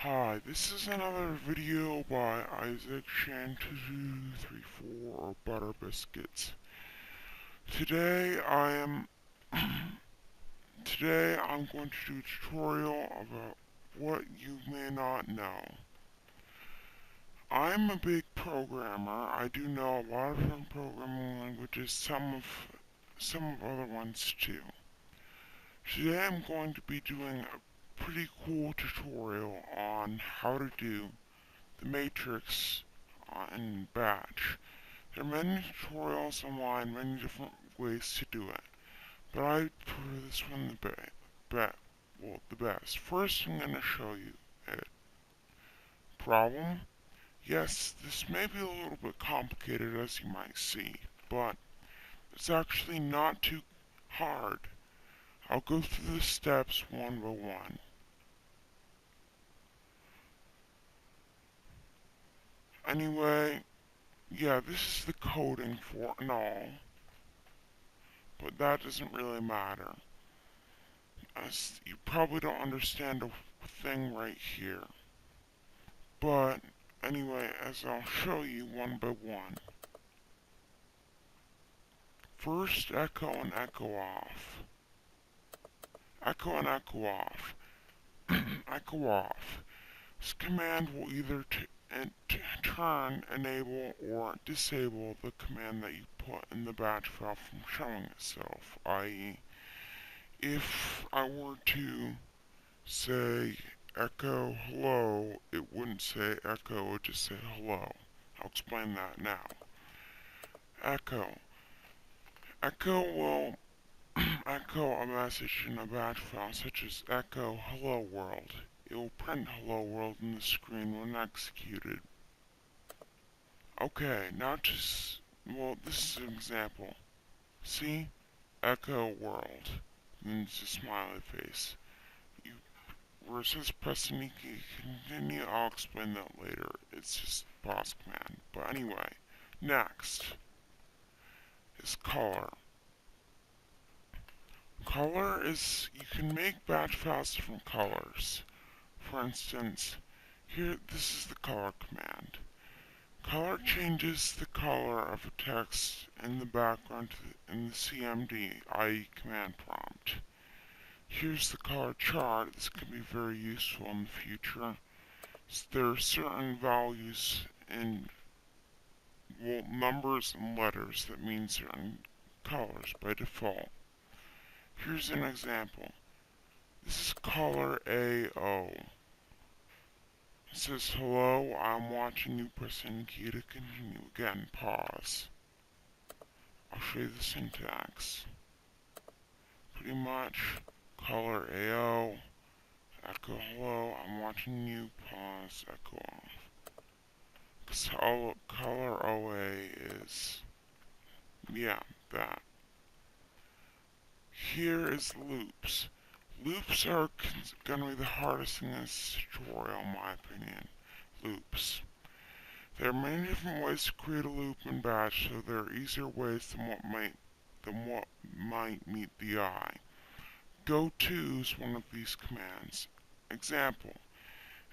Hi, this is another video by Isaac Shan2234 or Butter Biscuits. Today I am today I'm going to do a tutorial about what you may not know. I'm a big programmer. I do know a lot of different programming languages, some of other ones too. Today I'm going to be doing a pretty cool tutorial on how to do the matrix in Batch. There are many tutorials online, many different ways to do it, but I prefer this one the best. First, I'm going to show you it. Problem? Yes, this may be a little bit complicated as you might see, but it's actually not too hard. I'll go through the steps one by one. Anyway, yeah, this is the coding for it and all, but that doesn't really matter, as you probably don't understand a thing right here. But anyway, as I'll show you one by one. First, echo and echo off. Echo and echo off. Echo off. This command will either turn, enable, or disable the command that you put in the batch file from showing itself, i.e., if I were to say echo hello, it wouldn't say echo, it would just say hello. I'll explain that now. Echo. Echo will echo a message in a batch file such as echo hello world. It will print hello world in the screen when executed. Okay, now well, this is an example. See? Echo world. And it's a smiley face. Where it says press any key, continue, I'll explain that later. It's just pause command. But anyway, next is color. Color is, you can make batch files different colors. For instance, here, this is the color command. Color changes the color of a text in the background in the CMD, i.e. command prompt. Here's the color chart. This can be very useful in the future. So there are certain values in, well, numbers and letters that mean certain colors by default. Here's an example. This is color AO. It says, hello, I'm watching you, press any key to continue. Again, pause. I'll show you the syntax. Pretty much, color AO, echo hello, I'm watching you, pause, echo off. Color OA is, yeah, that. Here is loops. Loops are going to be the hardest in this tutorial, in my opinion. Loops. There are many different ways to create a loop in Batch, so there are easier ways than what might meet the eye. Goto is one of these commands. Example: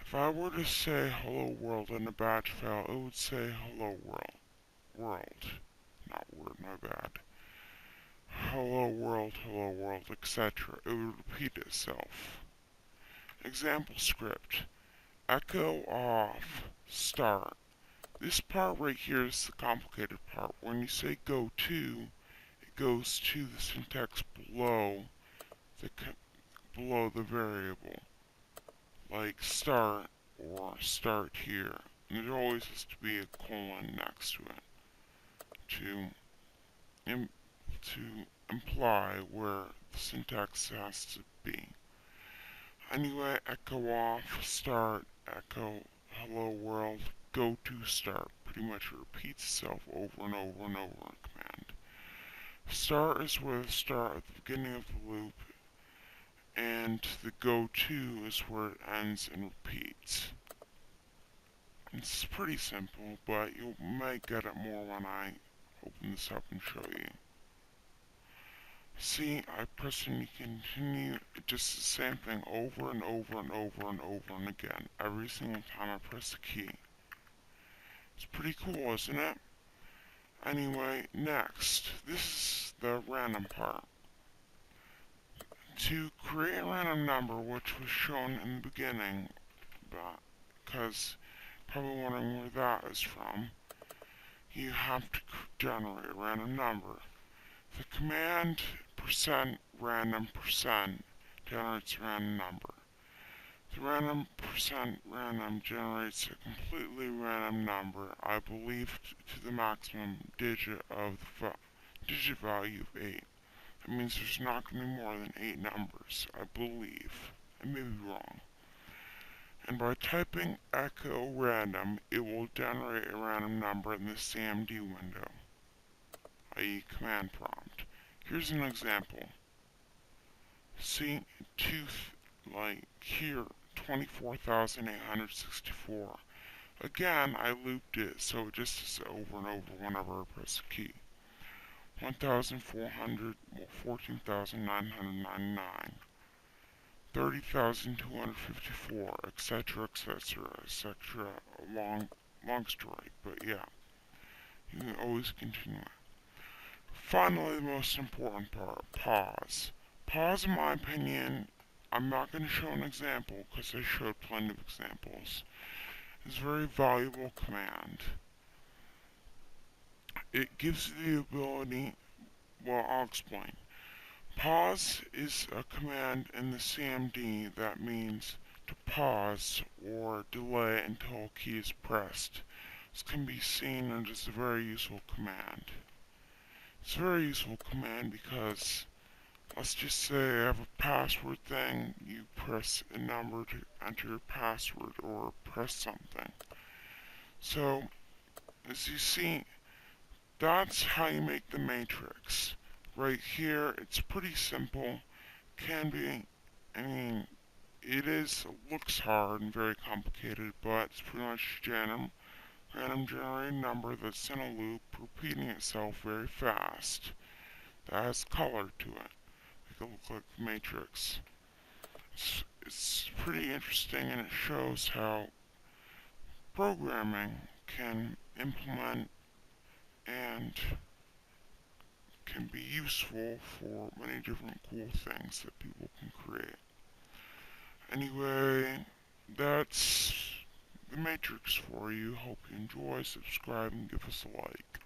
if I were to say hello world in a batch file, it would say hello world. Not word, my bad. Hello world, etc. It would repeat itself. Example script: echo off start. This part right here is the complicated part. When you say go to, it goes to the syntax below the variable, like start or start here. And there always has to be a colon next to it to imply where the syntax has to be. Anyway, echo off, start, echo hello world, go to start. Pretty much repeats itself over and over and over in command. Start is where the start at the beginning of the loop, and the go to is where it ends and repeats. It's pretty simple, but you might get it more when I open this up and show you. See, I press and you continue, just the same thing over and over and over and over and again, every single time I press the key. It's pretty cool, isn't it? Anyway, next, this is the random part. To create a random number, which was shown in the beginning, because probably wondering where that is from, you have to generate a random number. The command %random% generates a random number. The random% generates a completely random number, I believe to the maximum digit of the digit value of 8. That means there's not going to be more than 8 numbers, I believe. I may be wrong. And by typing echo random, it will generate a random number in the CMD window, i.e. command prompt. Here's an example. See, like here, 24,864. Again, I looped it, so it just is over and over whenever I press the key. 1,400, 14,999. 30,254, etc., etc., etc. Long story, but yeah, you can always continue it. Finally, the most important part, pause. Pause, in my opinion, I'm not going to show an example because I showed plenty of examples. It's a very valuable command. It gives you the ability, well, I'll explain. Pause is a command in the CMD that means to pause or delay until a key is pressed. This can be seen as a very useful command. It's a very useful command because, let's just say I have a password thing, you press a number to enter your password or press something. So, as you see, that's how you make the matrix. Right here, it's pretty simple. Can be, it looks hard and very complicated, but it's pretty much random generated number that's in a loop, repeating itself very fast. That has color to it. Make it look like the matrix. It's pretty interesting, and it shows how programming can implement and can be useful for many different cool things that people can create. Anyway, that's the Matrix for you. Hope you enjoy, subscribe, and give us a like.